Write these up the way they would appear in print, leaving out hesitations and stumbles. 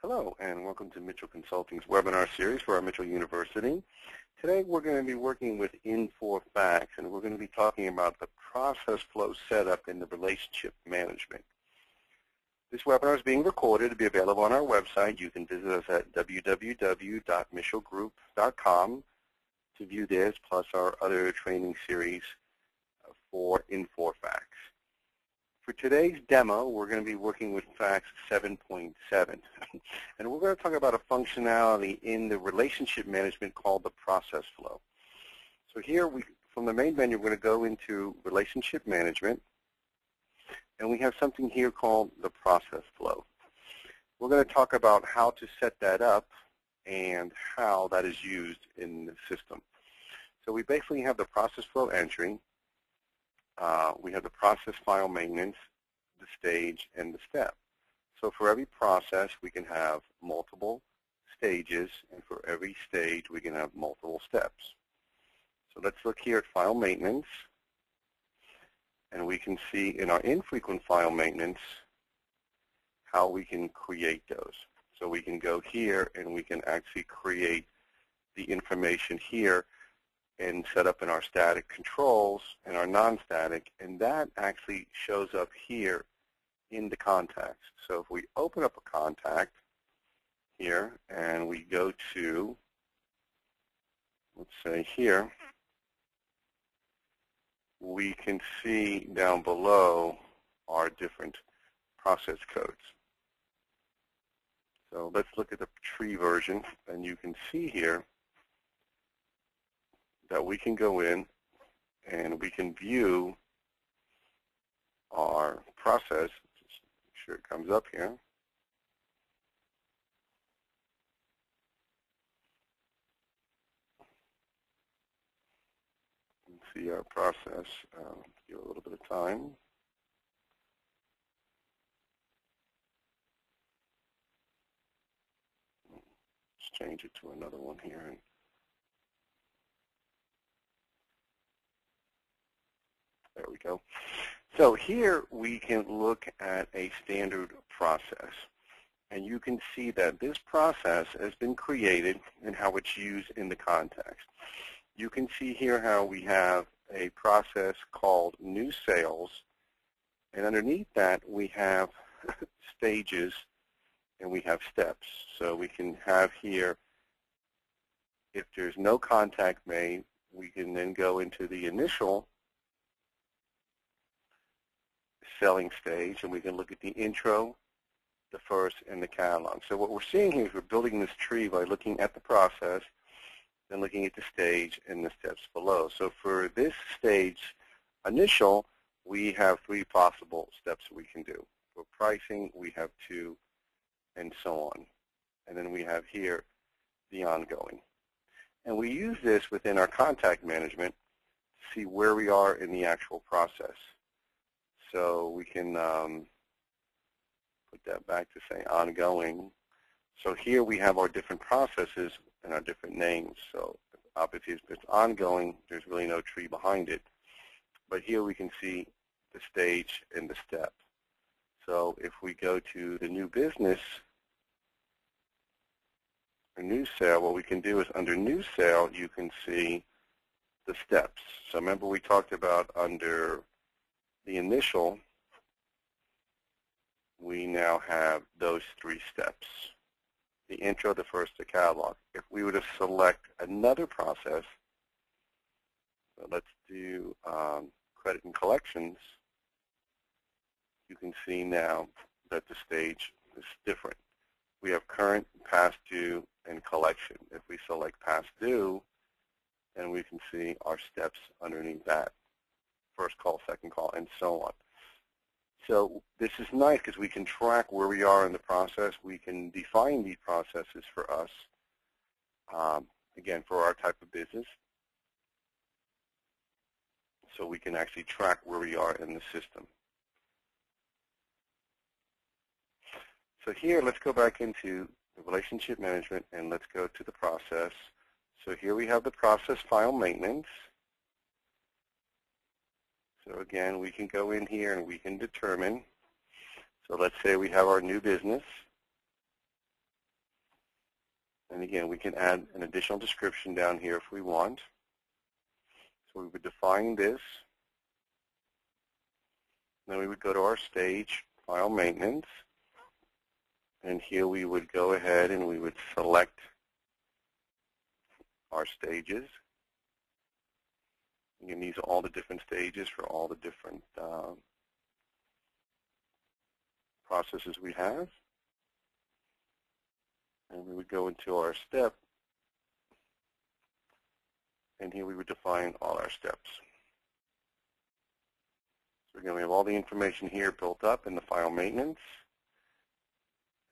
Hello and welcome to Michell Consulting's webinar series for our Michell University. Today we're going to be working with Infor FACTS and we're going to be talking about the process flow setup in the relationship management. This webinar is being recorded to be available on our website. You can visit us at www.michellgroup.com to view this plus our other training series for Infor FACTS. For today's demo, we're going to be working with FACTS 7.7, and we're going to talk about a functionality in the relationship management called the process flow. So here, from the main menu, we're going to go into relationship management, and we have something here called the process flow. We're going to talk about how to set that up and how that is used in the system. So we basically have the process flow entry. We have the process file maintenance, the stage, and the step. So for every process, we can have multiple stages, and for every stage, we can have multiple steps. So let's look here at file maintenance, and we can see in our infrequent file maintenance how we can create those. So we can go here, and we can actually create the information here and set up in our static controls and our non-static, and that actually shows up here in the contacts. So if we open up a contact here and we go to, let's say here, we can see down below our different process codes. So let's look at the tree version, and you can see here that we can go in and we can view our process. Just make sure it comes up here. And see our process. Give it a little bit of time. Let's change it to another one here. There we go. So here we can look at a standard process. And you can see that this process has been created and how it's used in the context. You can see here how we have a process called new sales. And underneath that we have stages and we have steps. So we can have here, if there's no contact made, we can then go into the initial selling stage, and we can look at the intro, the first, and the catalog. So what we're seeing here is we're building this tree by looking at the process, then looking at the stage and the steps below. So for this stage initial, we have 3 possible steps we can do. For pricing, we have 2, and so on. And then we have here the ongoing. And we use this within our contact management to see where we are in the actual process. So we can put that back to say ongoing. So here we have our different processes and our different names. So obviously if it's ongoing, there's really no tree behind it. But here we can see the stage and the step. So if we go to the new business or new sale, what we can do is under new sale, you can see the steps. So remember we talked about under the initial, we now have those 3 steps. The intro, the first, the catalog. If we were to select another process, so let's do credit and collections, you can see now that the stage is different. We have current, past due, and collection. If we select past due, then we can see our steps underneath that. First call, second call, and so on. So this is nice because we can track where we are in the process. We can define these processes for us, again, for our type of business. So we can actually track where we are in the system. So here, let's go back into the relationship management and let's go to the process. So here we have the process file maintenance. So again, we can go in here and we can determine. So let's say we have our new business. And again, we can add an additional description down here if we want. So we would define this. Then we would go to our stage, file maintenance. And here we would go ahead and we would select our stages. Again, these are all the different stages for all the different processes we have. And we would go into our step, and here we would define all our steps. So again, we have all the information here built up in the file maintenance.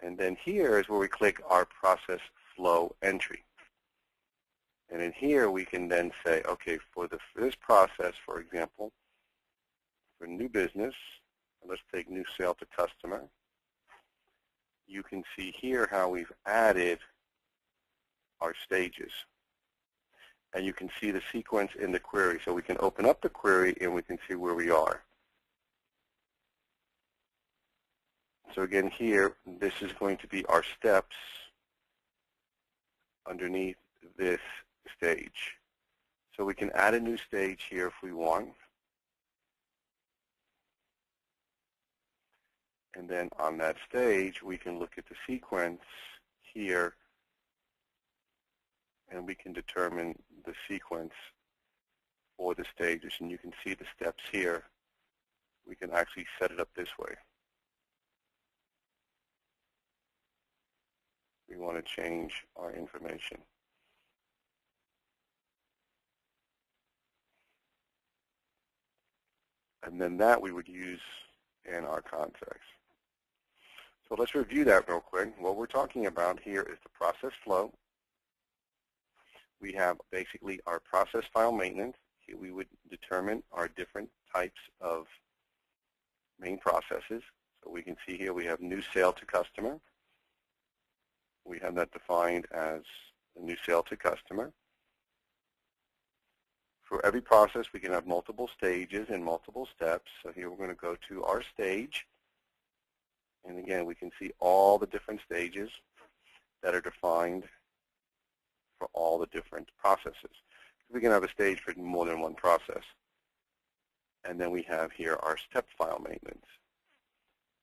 And then here is where we click our process flow entry. And in here we can then say, okay, for this process, for example, for new business, let's take new sale to customer. You can see here how we've added our stages. And you can see the sequence in the query. So we can open up the query and we can see where we are. So again here, this is going to be our steps underneath this stage. So we can add a new stage here if we want. And then on that stage, we can look at the sequence here, and we can determine the sequence for the stages. And you can see the steps here. We can actually set it up this way. We want to change our information. And then that we would use in our context. So let's review that real quick. What we're talking about here is the process flow. We have basically our process file maintenance. Here we would determine our different types of main processes. So we can see here we have new sale to customer. We have that defined as a new sale to customer. For every process, we can have multiple stages and multiple steps. So here we're going to go to our stage. And again, we can see all the different stages that are defined for all the different processes. We can have a stage for more than one process. And then we have here our step file maintenance.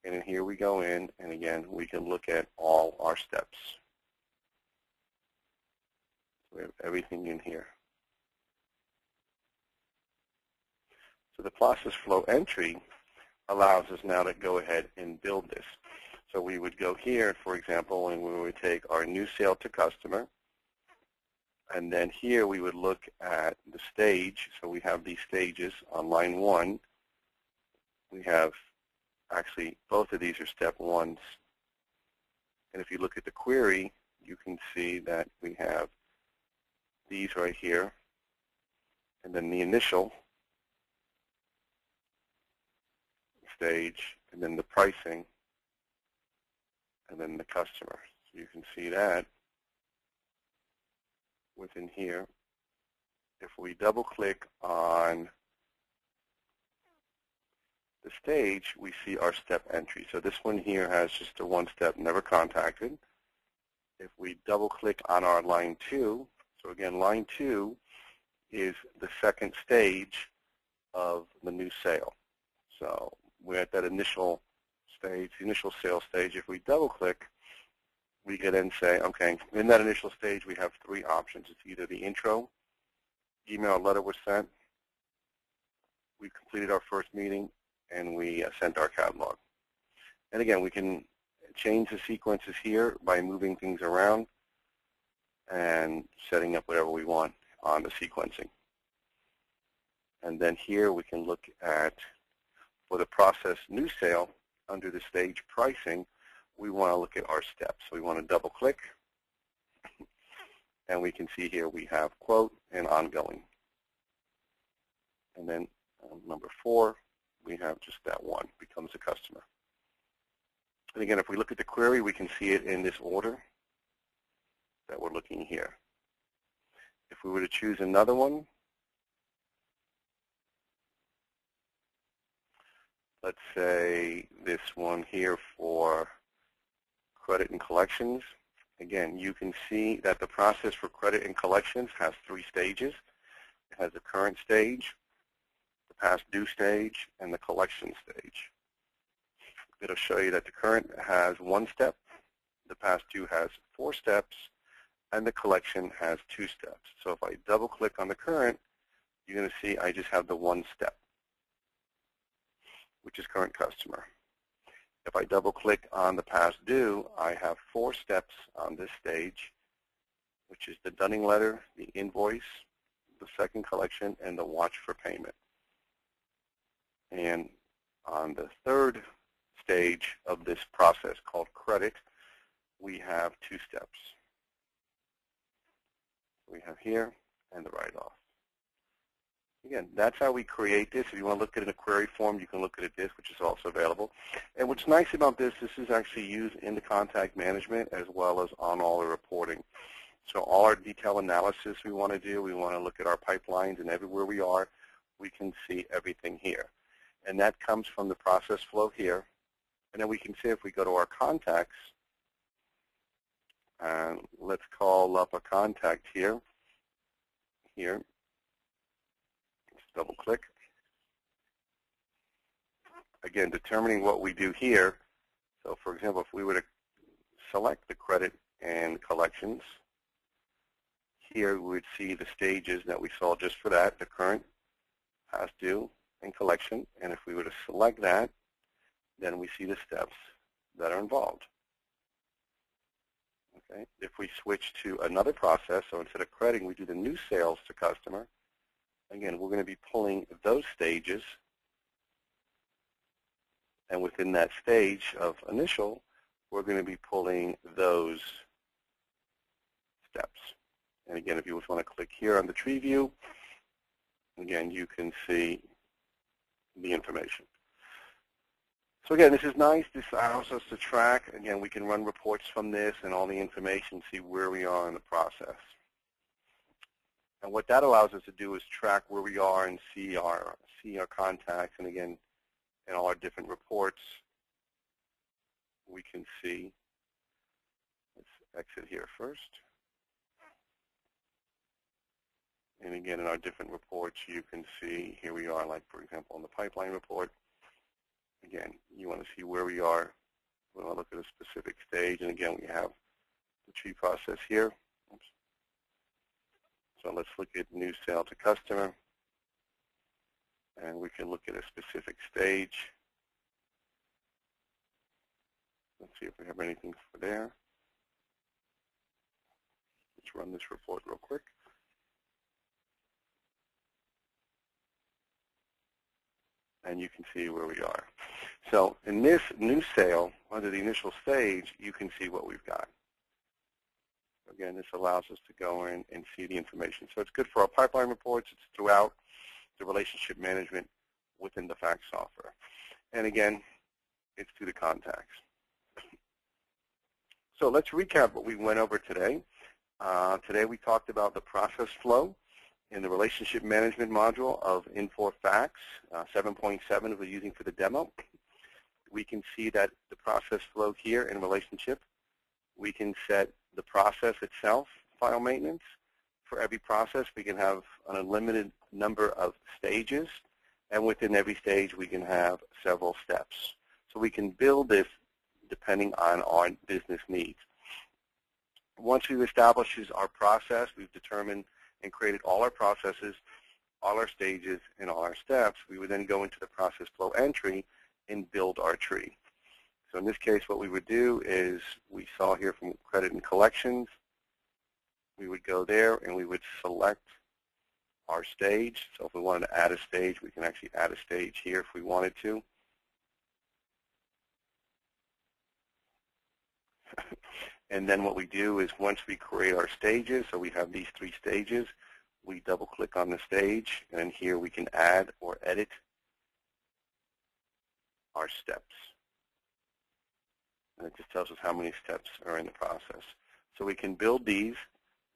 And in here we go in, and again, we can look at all our steps. So we have everything in here. So the process flow entry allows us now to go ahead and build this. So we would go here, for example, and we would take our new sale to customer. And then here we would look at the stage. So we have these stages on line 1. We have actually both of these are step 1s. And if you look at the query, you can see that we have these right here. And then the initial stage, and then the pricing, and then the customer. So you can see that within here. If we double click on the stage, we see our step entry. So this one here has just a one step, never contacted. If we double click on our line 2, so again, line 2 is the second stage of the new sale. So we're at that initial stage, the initial sales stage. If we double click, we can then say, okay, in that initial stage we have 3 options. It's either the intro, email or letter was sent, we completed our first meeting, and we sent our catalog. And again, we can change the sequences here by moving things around and setting up whatever we want on the sequencing. And then here we can look at, for the process new sale, under the stage pricing, we want to look at our steps. So we want to double click, and we can see here we have quote and ongoing. And then number 4, we have just that one, becomes a customer. And again, if we look at the query, we can see it in this order that we're looking here. If we were to choose another one, let's say this one here for credit and collections, Again, you can see that the process for credit and collections has 3 stages. It has the current stage, the past due stage, and the collection stage. It'll show you that the current has 1 step, the past due has 4 steps, and the collection has 2 steps. So if I double click on the current, you're going to see I just have the 1 step, which is current customer. If I double click on the past due, I have 4 steps on this stage, which is the dunning letter, the invoice, the second collection, and the watch for payment. And on the third stage of this process called credit, we have 2 steps. We have here and the write-off. Again, that's how we create this. If you want to look at it in a query form, you can look at this, which is also available. And what's nice about this is actually used in the contact management as well as on all the reporting. So all our detail analysis we want to do, we want to look at our pipelines, and everywhere we are, we can see everything here. And that comes from the process flow here. And then we can see if we go to our contacts, and let's call up a contact here. Double click. Again, determining what we do here. So for example, if we were to select the credit and collections, here we would see the stages that we saw just for that, the current, past due, and collection. And if we were to select that, then we see the steps that are involved. Okay. If we switch to another process, so instead of crediting, we do the new sales to customer. Again, we're going to be pulling those stages, and within that stage of initial, we're going to be pulling those steps. And again, if you just want to click here on the tree view, again, you can see the information. So again, this is nice. This allows us to track. Again, we can run reports from this and all the information, see where we are in the process. And what that allows us to do is track where we are and see our contacts. And again, in all our different reports, we can see. Let's exit here first. And again, in our different reports, you can see here we are, like for example, in the pipeline report. Again, you want to see where we are. We want to look at a specific stage. And again, we have the tree process here. Oops. So let's look at new sale to customer. And we can look at a specific stage. Let's see if we have anything for there. Let's run this report real quick. And you can see where we are. So in this new sale, under the initial stage, you can see what we've got. Again, this allows us to go in and see the information. So it's good for our pipeline reports. It's throughout the relationship management within the FACTS software. And again, it's through the contacts. So let's recap what we went over today. Today we talked about the process flow in the relationship management module of Infor FACTS 7.7 we're using for the demo. We can see that the process flow here in relationship, we can set the process itself, file maintenance. For every process, we can have an unlimited number of stages, and within every stage, we can have several steps. So we can build this depending on our business needs. Once we've established our process, we've determined and created all our processes, all our stages, and all our steps, we would then go into the process flow entry and build our tree. So in this case, what we would do is, we saw here from credit and collections, we would go there and we would select our stage. So if we wanted to add a stage, we can actually add a stage here if we wanted to. And then what we do is, once we create our stages, so we have these 3 stages, we double click on the stage, and here we can add or edit our steps. And it just tells us how many steps are in the process. So we can build these.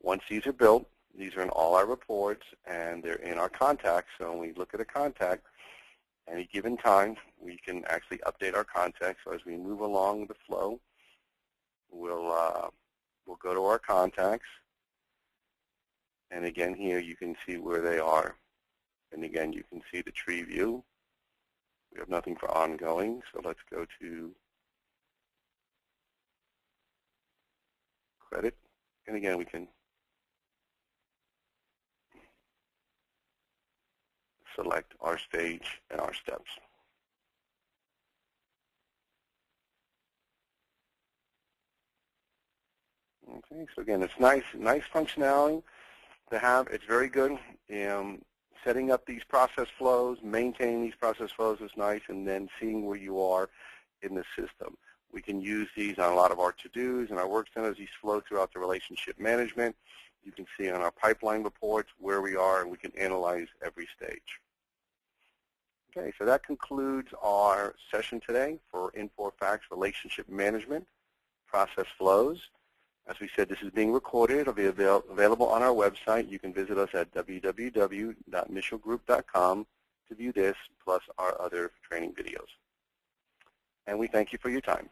Once these are built, these are in all our reports, and they're in our contacts. So when we look at a contact, any given time, we can actually update our contact. So as we move along the flow, we'll we'll go to our contacts. And again, here you can see where they are. And again, you can see the tree view. We have nothing for ongoing, so let's go to credit. And again, we can select our stage and our steps. Okay, so again, it's nice functionality to have. It's very good. Setting up these process flows, maintaining these process flows is nice, and then seeing where you are in the system. We can use these on a lot of our to-dos and our work centers. These flow throughout the relationship management. You can see on our pipeline reports where we are, and we can analyze every stage. Okay, so that concludes our session today for Infor FACTS Relationship Management Process Flows. As we said, this is being recorded. It'll be available on our website. You can visit us at www.michellgroup.com to view this, plus our other training videos. And we thank you for your time.